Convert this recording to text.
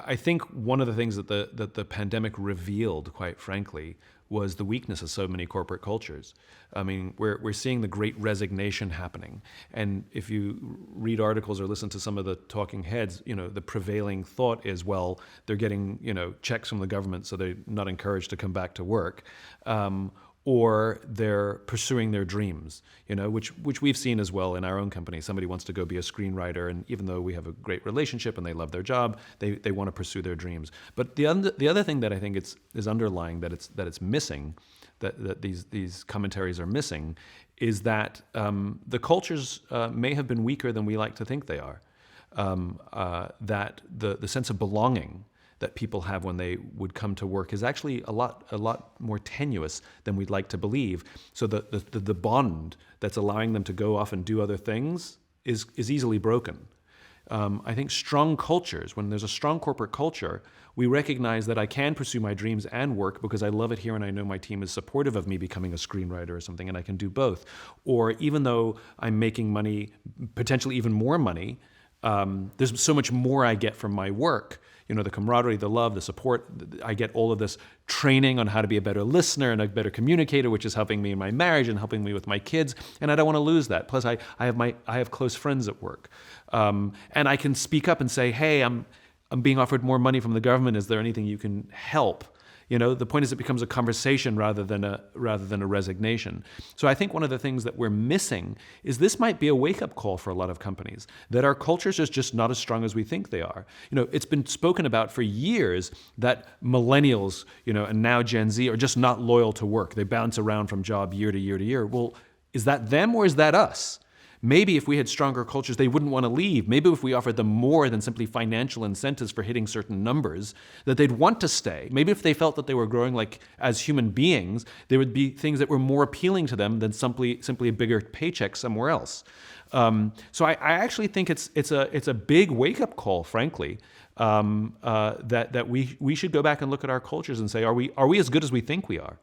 I think one of the things that the pandemic revealed, quite frankly, was the weakness of so many corporate cultures. I mean, we're seeing the great resignation happening. And if you read articles or listen to some of the talking heads, the prevailing thought is, well, they're getting, checks from the government, so they're not encouraged to come back to work. Or they're pursuing their dreams, which we've seen as well in our own company. Somebody wants to go be a screenwriter, and even though we have a great relationship and they love their job, they want to pursue their dreams. But the other thing that I think is underlying that it's missing, that these commentaries are missing, is that the cultures may have been weaker than we like to think they are. That the sense of belonging that people have when they would come to work is actually a lot more tenuous than we'd like to believe. So the bond that's allowing them to go off and do other things is easily broken. I think strong cultures, when there's a strong corporate culture, we recognize that I can pursue my dreams and work because I love it here and I know my team is supportive of me becoming a screenwriter or something, and I can do both. Or even though I'm making money, potentially even more money, there's so much more I get from my work. The camaraderie, the love, the support. I get all of this training on how to be a better listener and a better communicator, which is helping me in my marriage and helping me with my kids. And I don't want to lose that. Plus, I have close friends at work, and I can speak up and say, "Hey, I'm being offered more money from the government. Is there anything you can help?" The point is it becomes a conversation rather than a resignation. So I think one of the things that we're missing is this might be a wake-up call for a lot of companies, that our cultures are just not as strong as we think they are. It's been spoken about for years that millennials, and now Gen Z are just not loyal to work. They bounce around from job year to year to year. Well, is that them or is that us? Maybe if we had stronger cultures, they wouldn't want to leave. Maybe if we offered them more than simply financial incentives for hitting certain numbers, that they'd want to stay. Maybe if they felt that they were growing as human beings, there would be things that were more appealing to them than simply a bigger paycheck somewhere else. So I actually think it's a big wake-up call, frankly, that we should go back and look at our cultures and say, are we as good as we think we are?